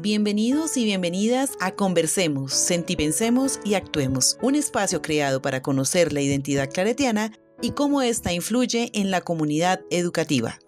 Bienvenidos y bienvenidas a Conversemos, Sentipensemos y Actuemos, un espacio creado para conocer la identidad claretiana y cómo ésta influye en la comunidad educativa.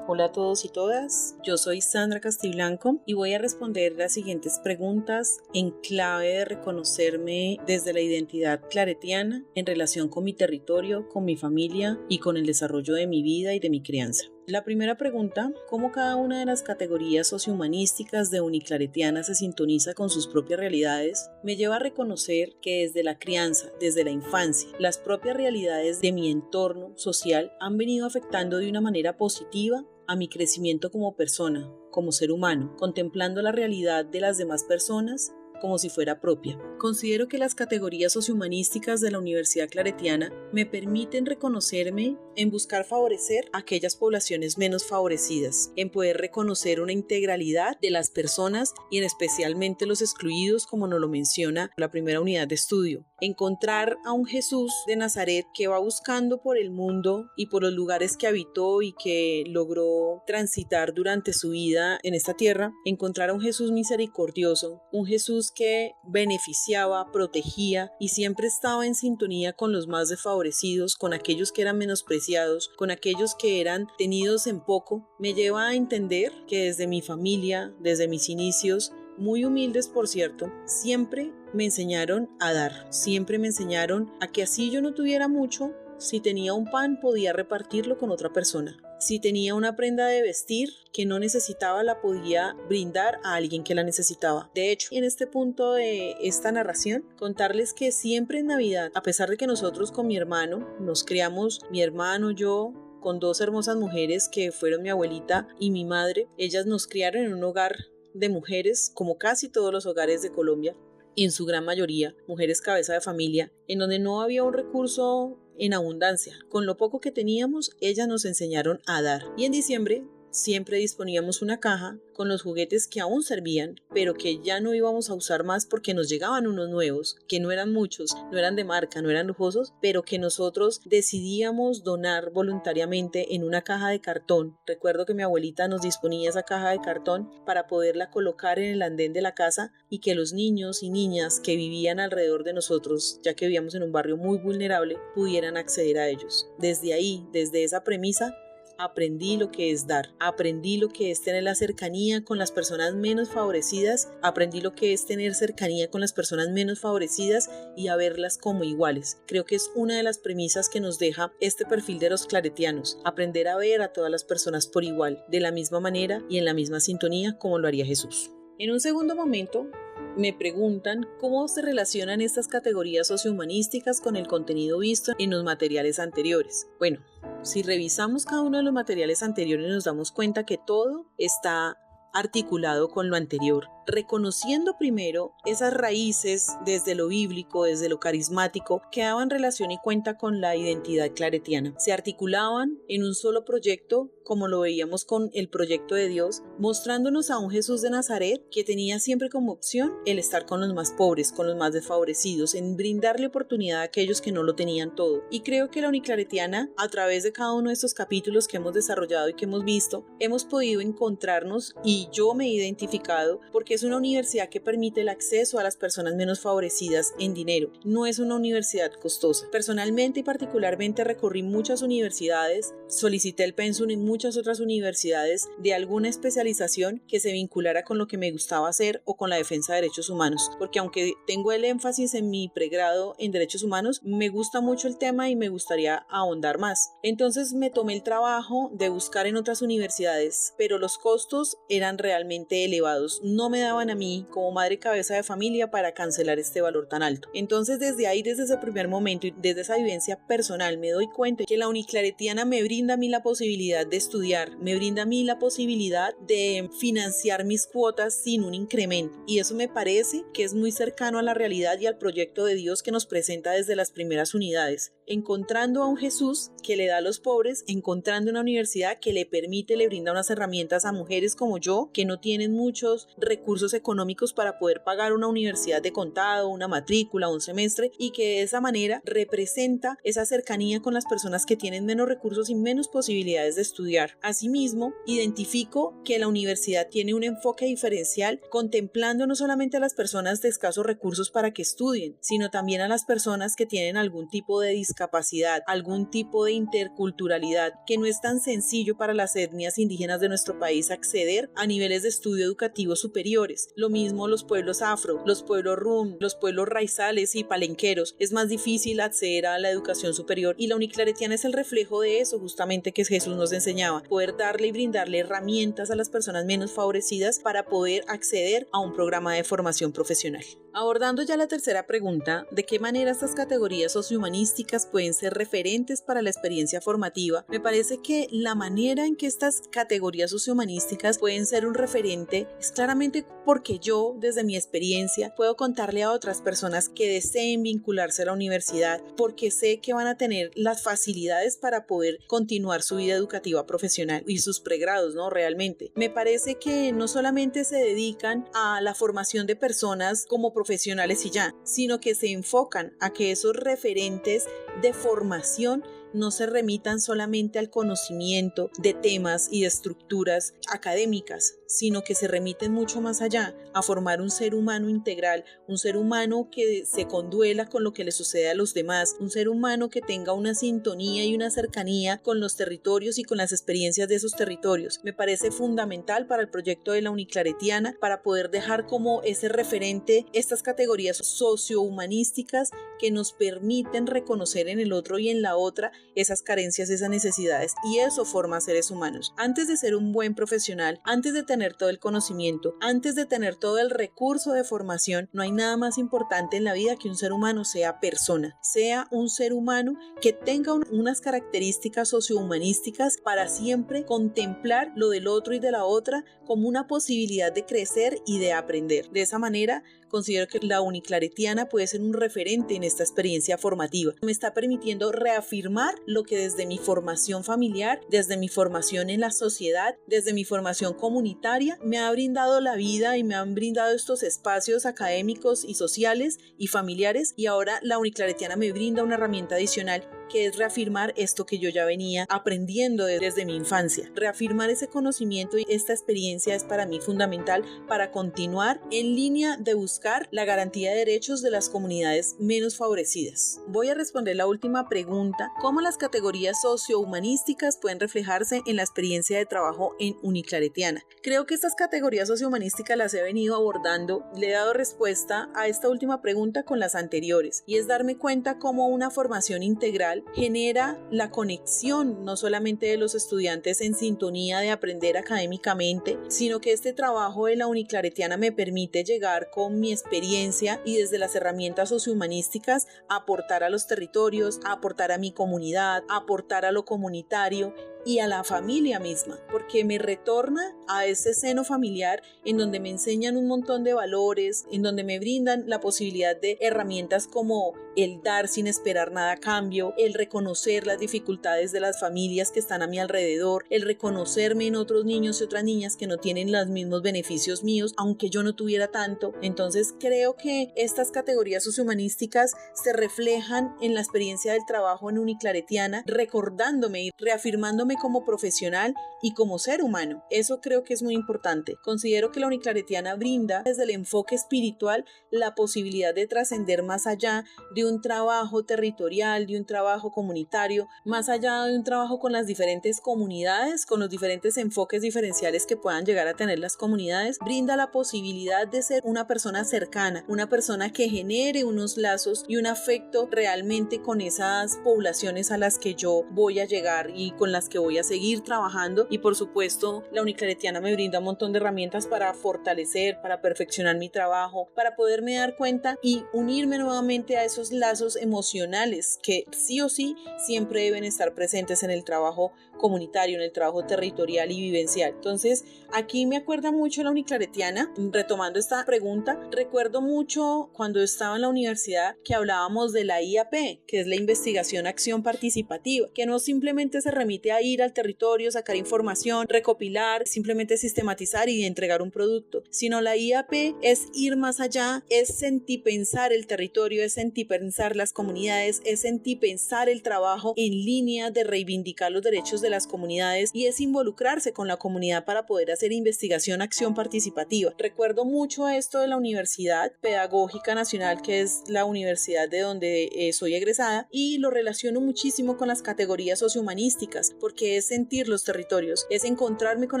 Hola a todos y todas, yo soy Sandra Castiblanco y voy a responder las siguientes preguntas en clave de reconocerme desde la identidad claretiana en relación con mi territorio, con mi familia y con el desarrollo de mi vida y de mi crianza. La primera pregunta, ¿cómo cada una de las categorías sociohumanísticas de Uniclaretiana se sintoniza con sus propias realidades? Me lleva a reconocer que desde la crianza, desde la infancia, las propias realidades de mi entorno social han venido afectando de una manera positiva a mi crecimiento como persona, como ser humano, contemplando la realidad de las demás personas como si fuera propia. Considero que las categorías sociohumanísticas de la Universidad Claretiana me permiten reconocerme en buscar favorecer a aquellas poblaciones menos favorecidas, en poder reconocer una integralidad de las personas y en especialmente los excluidos, como nos lo menciona la primera unidad de estudio. Encontrar a un Jesús de Nazaret que va buscando por el mundo y por los lugares que habitó y que logró transitar durante su vida en esta tierra, encontrar a un Jesús misericordioso, un Jesús que beneficiaba, protegía y siempre estaba en sintonía con los más desfavorecidos, con aquellos que eran menospreciados, con aquellos que eran tenidos en poco, me lleva a entender que desde mi familia, desde mis inicios, muy humildes por cierto, siempre me enseñaron a dar, siempre me enseñaron a que así yo no tuviera mucho, si tenía un pan podía repartirlo con otra persona. Si tenía una prenda de vestir que no necesitaba, la podía brindar a alguien que la necesitaba. De hecho, en este punto de esta narración, contarles que siempre en Navidad, a pesar de que nosotros con mi hermano nos criamos, mi hermano, yo, con dos hermosas mujeres que fueron mi abuelita y mi madre, ellas nos criaron en un hogar de mujeres, como casi todos los hogares de Colombia, en su gran mayoría, mujeres cabeza de familia, en donde no había un recurso en abundancia. Con lo poco que teníamos, ellas nos enseñaron a dar. Y en diciembre siempre disponíamos una caja con los juguetes que aún servían, pero que ya no íbamos a usar más porque nos llegaban unos nuevos, que no eran muchos, no eran de marca, no eran lujosos, pero que nosotros decidíamos donar voluntariamente en una caja de cartón. Recuerdo que mi abuelita nos disponía esa caja de cartón para poderla colocar en el andén de la casa y que los niños y niñas que vivían alrededor de nosotros, ya que vivíamos en un barrio muy vulnerable, pudieran acceder a ellos. Desde ahí, desde esa premisa, aprendí lo que es dar, aprendí lo que es tener la cercanía con las personas menos favorecidas, aprendí lo que es tener cercanía con las personas menos favorecidas y a verlas como iguales. Creo que es una de las premisas que nos deja este perfil de los claretianos, aprender a ver a todas las personas por igual, de la misma manera y en la misma sintonía como lo haría Jesús. En un segundo momento, me preguntan cómo se relacionan estas categorías sociohumanísticas con el contenido visto en los materiales anteriores. Bueno, si revisamos cada uno de los materiales anteriores nos damos cuenta que todo está articulado con lo anterior, reconociendo primero esas raíces desde lo bíblico, desde lo carismático, que daban relación y cuenta con la identidad claretiana. Se articulaban en un solo proyecto, como lo veíamos con el proyecto de Dios, mostrándonos a un Jesús de Nazaret que tenía siempre como opción el estar con los más pobres, con los más desfavorecidos, en brindarle oportunidad a aquellos que no lo tenían todo. Y creo que la Uniclaretiana, a través de cada uno de estos capítulos que hemos desarrollado y que hemos visto, hemos podido encontrarnos, y yo me he identificado, porque es una universidad que permite el acceso a las personas menos favorecidas en dinero. No es una universidad costosa. Personalmente y particularmente recorrí muchas universidades, solicité el pensum en muchas otras universidades de alguna especialización que se vinculara con lo que me gustaba hacer o con la defensa de derechos humanos, porque aunque tengo el énfasis en mi pregrado en derechos humanos, me gusta mucho el tema y me gustaría ahondar más. Entonces me tomé el trabajo de buscar en otras universidades, pero los costos eran realmente elevados. No me daban a mí como madre cabeza de familia para cancelar este valor tan alto. Entonces desde ahí, desde ese primer momento y desde esa vivencia personal, me doy cuenta que la Uniclaretiana me brinda a mí la posibilidad de estudiar, me brinda a mí la posibilidad de financiar mis cuotas sin un incremento, y eso me parece que es muy cercano a la realidad y al proyecto de Dios que nos presenta desde las primeras unidades, encontrando a un Jesús que le da a los pobres, encontrando una universidad que le permite, le brinda unas herramientas a mujeres como yo ejemplo, que no tienen muchos recursos económicos para poder pagar una universidad de contado, una matrícula, un semestre, y que de esa manera representa esa cercanía con las personas que tienen menos recursos y menos posibilidades de estudiar. Asimismo, identifico que la universidad tiene un enfoque diferencial, contemplando no solamente a las personas de escasos recursos para que estudien, sino también a las personas que tienen algún tipo de discapacidad, algún tipo de interculturalidad, que no es tan sencillo para las etnias indígenas de nuestro país acceder a niveles de estudio educativos superiores. Lo mismo los pueblos afro, los pueblos rum, los pueblos raizales y palenqueros. Es más difícil acceder a la educación superior, y la Uniclaretiana es el reflejo de eso justamente que Jesús nos enseñaba, poder darle y brindarle herramientas a las personas menos favorecidas para poder acceder a un programa de formación profesional. Abordando ya la tercera pregunta, ¿de qué manera estas categorías sociohumanísticas pueden ser referentes para la experiencia formativa? Me parece que la manera en que estas categorías sociohumanísticas pueden ser un referente es claramente porque yo, desde mi experiencia, puedo contarle a otras personas que deseen vincularse a la universidad, porque sé que van a tener las facilidades para poder continuar su vida educativa profesional y sus pregrados, ¿no? Realmente. Me parece que no solamente se dedican a la formación de personas como profesionales y ya, sino que se enfocan a que esos referentes de formación no se remitan solamente al conocimiento de temas y de estructuras académicas, sino que se remiten mucho más allá, a formar un ser humano integral, un ser humano que se conduela con lo que le sucede a los demás, un ser humano que tenga una sintonía y una cercanía con los territorios y con las experiencias de esos territorios. Me parece fundamental para el proyecto de la Uniclaretiana, para poder dejar como ese referente estas categorías sociohumanísticas que nos permiten reconocer en el otro y en la otra esas carencias, esas necesidades, y eso forma seres humanos. Antes de ser un buen profesional, antes de tener todo el conocimiento, antes de tener todo el recurso de formación, no hay nada más importante en la vida que un ser humano sea persona, sea un ser humano que tenga unas características sociohumanísticas para siempre contemplar lo del otro y de la otra como una posibilidad de crecer y de aprender. De esa manera, considero que la Uniclaretiana puede ser un referente en esta experiencia formativa. Me está permitiendo reafirmar lo que desde mi formación familiar, desde mi formación en la sociedad, desde mi formación comunitaria, me ha brindado la vida y me han brindado estos espacios académicos y sociales y familiares, y ahora la Uniclaretiana me brinda una herramienta adicional que es reafirmar esto que yo ya venía aprendiendo desde mi infancia. Reafirmar ese conocimiento y esta experiencia es para mí fundamental para continuar en línea de buscar la garantía de derechos de las comunidades menos favorecidas. Voy a responder la última pregunta: ¿cómo las categorías sociohumanísticas pueden reflejarse en la experiencia de trabajo en Uniclaretiana? Creo que estas categorías sociohumanísticas las he venido abordando, le he dado respuesta a esta última pregunta con las anteriores, y es darme cuenta cómo una formación integral genera la conexión no solamente de los estudiantes en sintonía de aprender académicamente, sino que este trabajo de la Uniclaretiana me permite llegar con mi experiencia y desde las herramientas sociohumanísticas a aportar a los territorios, a aportar a mi comunidad, a aportar a lo comunitario y a la familia misma, porque me retorna a ese seno familiar en donde me enseñan un montón de valores, en donde me brindan la posibilidad de herramientas como el dar sin esperar nada a cambio, el reconocer las dificultades de las familias que están a mi alrededor, el reconocerme en otros niños y otras niñas que no tienen los mismos beneficios míos, aunque yo no tuviera tanto. Entonces creo que estas categorías sociohumanísticas se reflejan en la experiencia del trabajo en Uniclaretiana, recordándome y reafirmándome como profesional y como ser humano. Eso creo que es muy importante. Considero que la Uniclaretiana brinda desde el enfoque espiritual la posibilidad de trascender más allá de un trabajo territorial, de un trabajo comunitario, más allá de un trabajo con las diferentes comunidades, con los diferentes enfoques diferenciales que puedan llegar a tener las comunidades. Brinda la posibilidad de ser una persona cercana, una persona que genere unos lazos y un afecto realmente con esas poblaciones a las que yo voy a llegar y con las que voy a seguir trabajando. Y por supuesto, la Uniclaretiana me brinda un montón de herramientas para fortalecer, para perfeccionar mi trabajo, para poderme dar cuenta y unirme nuevamente a esos lazos emocionales que sí o sí siempre deben estar presentes en el trabajo comunitario, en el trabajo territorial y vivencial. Entonces, aquí me acuerda mucho la Uniclaretiana. Retomando esta pregunta, recuerdo mucho cuando estaba en la universidad que hablábamos de la IAP, que es la Investigación Acción Participativa, que no simplemente se remite a ir ir al territorio, sacar información, recopilar, simplemente sistematizar y entregar un producto, sino la IAP es ir más allá, es sentipensar el territorio, es sentipensar las comunidades, es sentipensar el trabajo en línea de reivindicar los derechos de las comunidades y es involucrarse con la comunidad para poder hacer investigación, acción participativa. Recuerdo mucho esto de la Universidad Pedagógica Nacional, que es la universidad de donde soy egresada, y lo relaciono muchísimo con las categorías sociohumanísticas, porque es sentir los territorios, es encontrarme con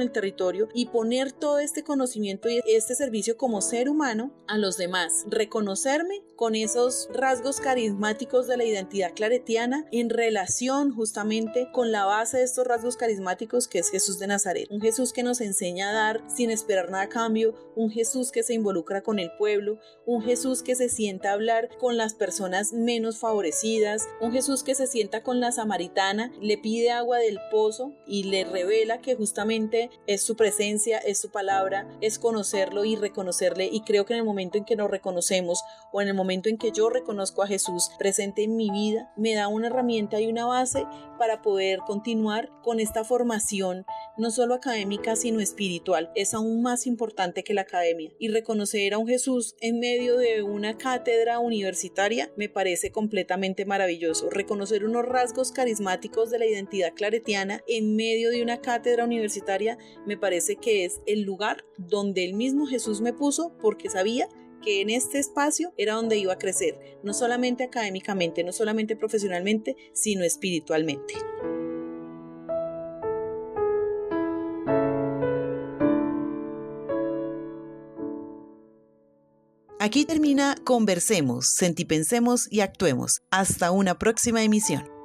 el territorio y poner todo este conocimiento y este servicio como ser humano a los demás, reconocerme con esos rasgos carismáticos de la identidad claretiana en relación justamente con la base de estos rasgos carismáticos que es Jesús de Nazaret, un Jesús que nos enseña a dar sin esperar nada a cambio, un Jesús que se involucra con el pueblo, un Jesús que se sienta a hablar con las personas menos favorecidas, un Jesús que se sienta con la samaritana, le pide agua del pozo y le revela que justamente es su presencia, es su palabra, es conocerlo y reconocerle, y creo que en el momento en que nos reconocemos o en el momento en que yo reconozco a Jesús presente en mi vida, me da una herramienta y una base para poder continuar con esta formación no solo académica sino espiritual. Es aún más importante que la academia, y reconocer a un Jesús en medio de una cátedra universitaria me parece completamente maravilloso. Reconocer unos rasgos carismáticos de la identidad claretiana en medio de una cátedra universitaria me parece que es el lugar donde el mismo Jesús me puso, porque sabía que en este espacio era donde iba a crecer, no solamente académicamente, no solamente profesionalmente, sino espiritualmente. Aquí termina Conversemos, Sentipensemos y Actuemos. Hasta una próxima emisión.